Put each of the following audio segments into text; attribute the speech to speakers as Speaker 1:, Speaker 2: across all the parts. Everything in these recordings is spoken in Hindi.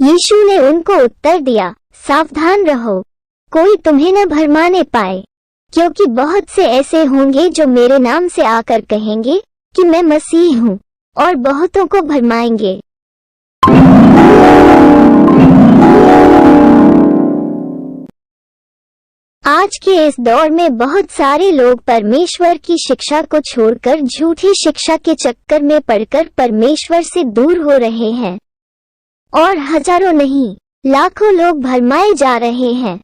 Speaker 1: यीशु ने उनको उत्तर दिया, सावधान रहो, कोई तुम्हें न भरमाने पाए, क्योंकि बहुत से ऐसे होंगे जो मेरे नाम से आकर कहेंगे कि मैं मसीह हूँ, और बहुतों को भरमाएंगे। आज के इस दौर में बहुत सारे लोग परमेश्वर की शिक्षा को छोड़कर झूठी शिक्षा के चक्कर में पड़कर परमेश्वर से दूर हो रहे हैं, और हजारों नहीं लाखों लोग भरमाए जा रहे हैं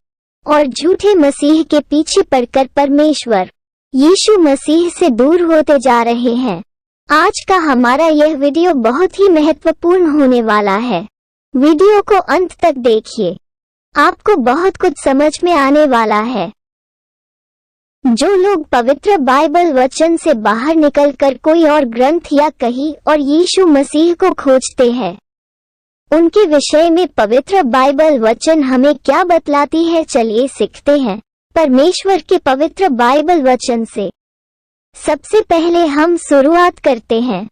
Speaker 1: और झूठे मसीह के पीछे पड़कर परमेश्वर यीशु मसीह से दूर होते जा रहे हैं। आज का हमारा यह वीडियो बहुत ही महत्वपूर्ण होने वाला है। वीडियो को अंत तक देखिए, आपको बहुत कुछ समझ में आने वाला है। जो लोग पवित्र बाइबल वचन से बाहर निकलकर कोई और ग्रंथ या कहीं और यीशु मसीह को खोजते हैं, उनके विषय में पवित्र बाइबल वचन हमें क्या बतलाती है, चलिए सीखते हैं परमेश्वर के पवित्र बाइबल वचन से। सबसे पहले हम शुरुआत करते हैं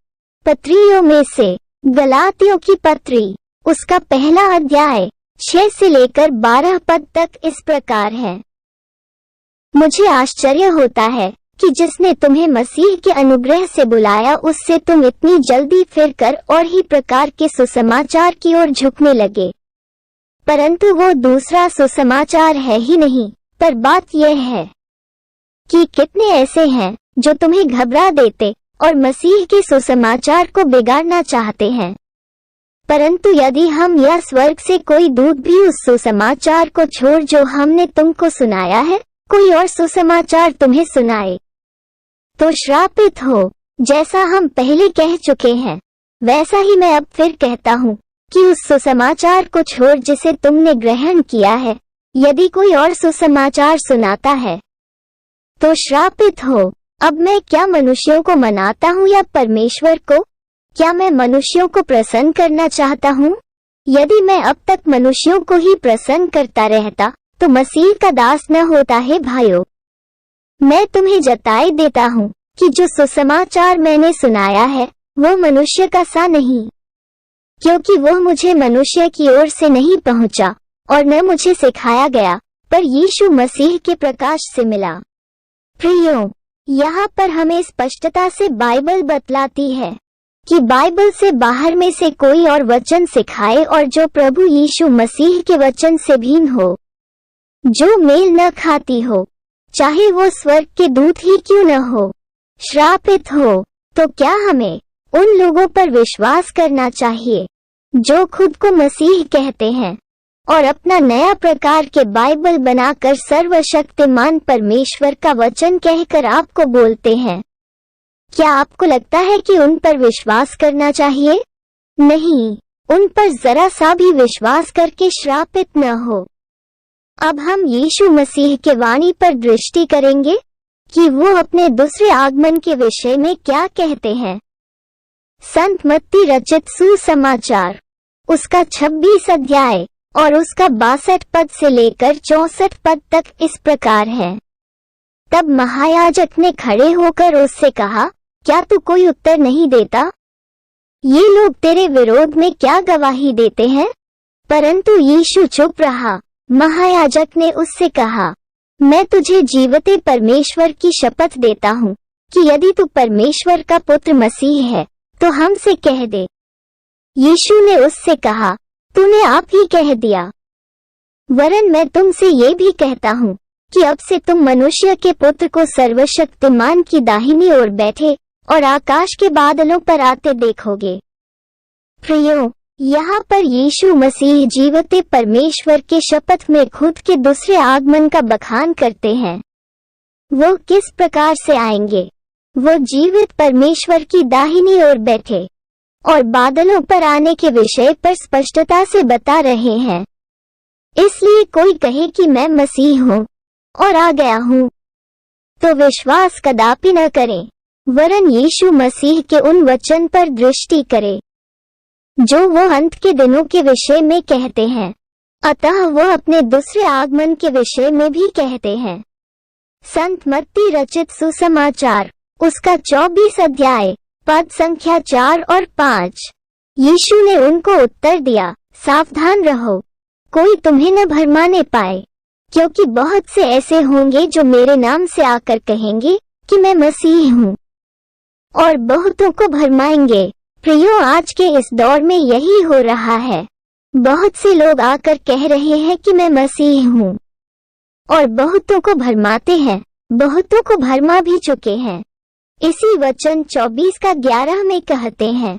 Speaker 1: पत्रियों में से गलातियों की पत्री, उसका पहला अध्याय 6 से लेकर 12 पद तक इस प्रकार है। मुझे आश्चर्य होता है कि जिसने तुम्हें मसीह के अनुग्रह से बुलाया उससे तुम इतनी जल्दी फिरकर और ही प्रकार के सुसमाचार की ओर झुकने लगे, परंतु वो दूसरा सुसमाचार है ही नहीं। पर बात यह है कि कितने ऐसे हैं जो तुम्हें घबरा देते और मसीह के सुसमाचार को बिगाड़ना चाहते हैं। परंतु यदि हम या स्वर्ग से कोई दूत भी उस सुसमाचार को छोड़ जो हमने तुमको सुनाया है, कोई और सुसमाचार तुम्हें सुनाए, तो श्रापित हो। जैसा हम पहले कह चुके हैं, वैसा ही मैं अब फिर कहता हूँ कि उस सुसमाचार को छोड़ जिसे तुमने ग्रहण किया है, यदि कोई और सुसमाचार सुनाता है तो श्रापित हो। अब मैं क्या मनुष्यों को मनाता हूँ या परमेश्वर को? क्या मैं मनुष्यों को प्रसन्न करना चाहता हूँ? यदि मैं अब तक मनुष्यों को ही प्रसन्न करता रहता तो मसीह का दास न होता है। भाइयों, मैं तुम्हें जताए देता हूँ कि जो सुसमाचार मैंने सुनाया है वो मनुष्य का सा नहीं, क्योंकि वो मुझे मनुष्य की ओर से नहीं पहुँचा और न मुझे सिखाया गया, पर यीशु मसीह के प्रकाश से मिला। प्रियों, यहाँ पर हमें स्पष्टता से बाइबल बतलाती है कि बाइबल से बाहर में से कोई और वचन सिखाए और जो प्रभु यीशु मसीह के वचन से भिन्न हो, जो मेल न खाती हो, चाहे वो स्वर्ग के दूत ही क्यों न हो, श्रापित हो। तो क्या हमें उन लोगों पर विश्वास करना चाहिए जो खुद को मसीह कहते हैं और अपना नया प्रकार के बाइबल बनाकर सर्वशक्तिमान परमेश्वर का वचन कहकर आपको बोलते हैं? क्या आपको लगता है कि उन पर विश्वास करना चाहिए? नहीं, उन पर जरा सा भी विश्वास करके श्रापित न हो। अब हम यीशु मसीह के वाणी पर दृष्टि करेंगे कि वो अपने दूसरे आगमन के विषय में क्या कहते हैं। संत मत्ती रचित सुसमाचार, उसका 26 अध्याय और उसका 62 पद से लेकर 64 पद तक इस प्रकार है। तब महायाजक ने खड़े होकर उससे कहा, क्या तू कोई उत्तर नहीं देता? ये लोग तेरे विरोध में क्या गवाही देते हैं? परंतु यीशु चुप रहा। महायाजक ने उससे कहा, मैं तुझे जीवते परमेश्वर की शपथ देता हूँ कि यदि तू परमेश्वर का पुत्र मसीह है तो हमसे कह दे। यीशु ने उससे कहा, तूने आप ही कह दिया। वरन मैं तुमसे ये भी कहता हूँ कि अब से तुम मनुष्य के पुत्र को सर्वशक्तिमान की दाहिनी ओर बैठे और आकाश के बादलों पर आते देखोगे। प्रियों, यहाँ पर यीशु मसीह जीवते परमेश्वर के शपथ में खुद के दूसरे आगमन का बखान करते हैं। वो किस प्रकार से आएंगे? वो जीवित परमेश्वर की दाहिनी ओर बैठे और बादलों पर आने के विषय पर स्पष्टता से बता रहे हैं। इसलिए कोई कहे कि मैं मसीह हूँ और आ गया हूँ, तो विश्वास कदापि न करें, वरन यीशु मसीह के उन वचन पर दृष्टि करें जो वो अंत के दिनों के विषय में कहते हैं। अतः वो अपने दूसरे आगमन के विषय में भी कहते हैं। संत मत्ती रचित सुसमाचार, उसका 24 अध्याय, पद संख्या 4 और 5। यीशु ने उनको उत्तर दिया, सावधान रहो, कोई तुम्हें न भरमाने पाए, क्योंकि बहुत से ऐसे होंगे जो मेरे नाम से आकर कहेंगे कि मैं मसीह हूँ, और बहुतों को भरमाएंगे। प्रियो, आज के इस दौर में यही हो रहा है। बहुत से लोग आकर कह रहे हैं कि मैं मसीह हूँ, और बहुतों को भरमाते हैं, बहुतों को भरमा भी चुके हैं। इसी वचन 24:11 में कहते हैं,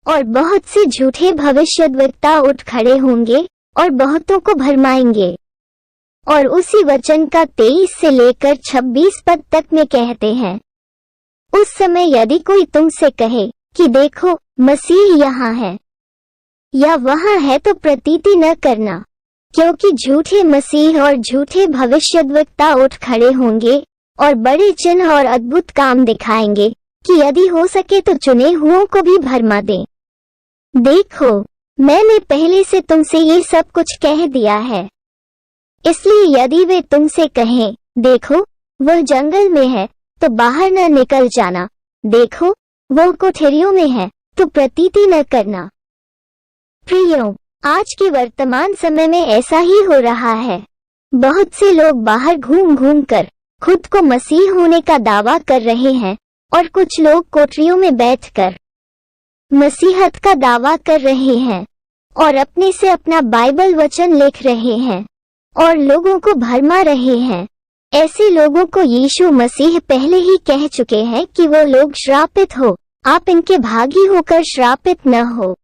Speaker 1: और बहुत से झूठे भविष्यद्वक्ता उठ खड़े होंगे और बहुतों को भरमाएंगे। और उसी वचन का 23 से लेकर 26 पद तक में कहते हैं, उस समय यदि कोई तुमसे कहे कि देखो मसीह यहाँ है या वहाँ है, तो प्रतीति न करना, क्योंकि झूठे मसीह और झूठे भविष्यद्वक्ता उठ खड़े होंगे और बड़े चिन्ह और अद्भुत काम दिखाएंगे कि यदि हो सके तो चुने हुओं को भी भरमा दें। देखो, मैंने पहले से तुमसे ये सब कुछ कह दिया है। इसलिए यदि वे तुमसे कहें, देखो वह जंगल में है, तो बाहर न निकल जाना, देखो वो कोठरियों में है, तो प्रतीति न करना। प्रियो, आज के वर्तमान समय में ऐसा ही हो रहा है। बहुत से लोग बाहर घूम घूम कर खुद को मसीह होने का दावा कर रहे हैं, और कुछ लोग कोठरियों में बैठकर मसीहत का दावा कर रहे हैं और अपने से अपना बाइबल वचन लिख रहे हैं और लोगों को भरमा रहे हैं। ऐसे लोगों को यीशु मसीह पहले ही कह चुके हैं कि वो लोग श्रापित हो, आप इनके भागी होकर श्रापित न हो।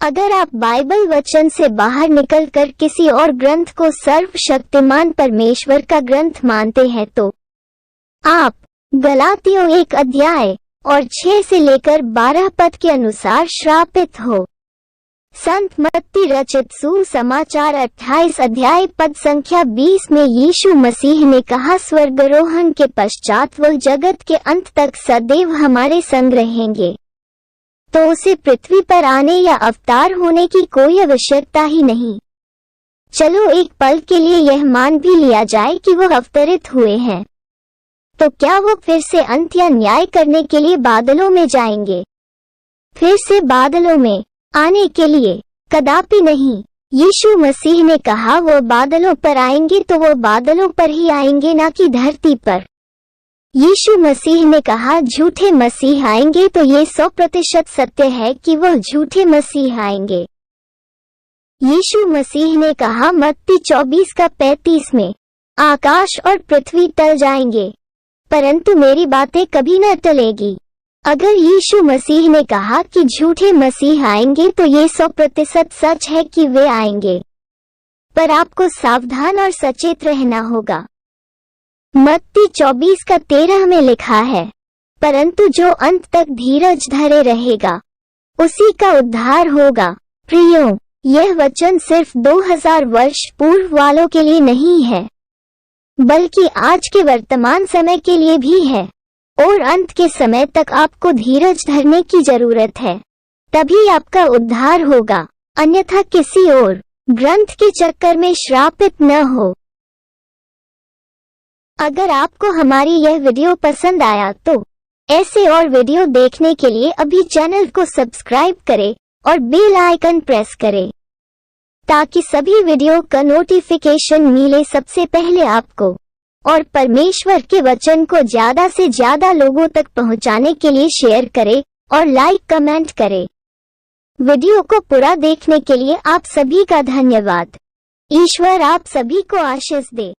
Speaker 1: अगर आप बाइबल वचन से बाहर निकलकर किसी और ग्रंथ को सर्वशक्तिमान परमेश्वर का ग्रंथ मानते हैं, तो आप गलातियों 1 और 6 से लेकर 12 पद के अनुसार श्रापित हो। संत मत्ती रचित सुसमाचार 28 पद संख्या 20 में यीशु मसीह ने कहा, स्वर्गारोहण के पश्चात वह जगत के अंत तक सदैव हमारे संग रहेंगे, तो उसे पृथ्वी पर आने या अवतार होने की कोई आवश्यकता ही नहीं। चलो एक पल के लिए यह मान भी लिया जाए कि वो अवतरित हुए हैं, तो क्या वो फिर से अंत या न्याय करने के लिए बादलों में जाएंगे? फिर से बादलों में आने के लिए? कदापि नहीं। यीशु मसीह ने कहा वो बादलों पर आएंगे तो वो बादलों पर ही आएंगे, ना कि धरती पर। यीशु मसीह ने कहा झूठे मसीह आएंगे, तो ये 100% सत्य है कि वह झूठे मसीह आएंगे। यीशु मसीह ने कहा मत्ती 24:35 में, आकाश और पृथ्वी टल जाएंगे, परंतु मेरी बातें कभी न टलेगी। अगर यीशु मसीह ने कहा कि झूठे मसीह आएंगे, तो ये 100% सच है कि वे आएंगे, पर आपको सावधान और सचेत रहना होगा। मत्ती 24:13 में लिखा है, परंतु जो अंत तक धीरज धरे रहेगा उसी का उद्धार होगा। प्रियो, यह वचन सिर्फ 2000 वर्ष पूर्व वालों के लिए नहीं है, बल्कि आज के वर्तमान समय के लिए भी है। और अंत के समय तक आपको धीरज धरने की जरूरत है, तभी आपका उद्धार होगा, अन्यथा किसी और ग्रंथ के चक्कर में श्रापित न हो। अगर आपको हमारी यह वीडियो पसंद आया तो ऐसे और वीडियो देखने के लिए अभी चैनल को सब्सक्राइब करें और बेल आइकन प्रेस करें, ताकि सभी वीडियो का नोटिफिकेशन मिले सबसे पहले आपको। और परमेश्वर के वचन को ज्यादा से ज्यादा लोगों तक पहुंचाने के लिए शेयर करें और लाइक कमेंट करें। वीडियो को पूरा देखने के लिए आप सभी का धन्यवाद। ईश्वर आप सभी को आशीष दे।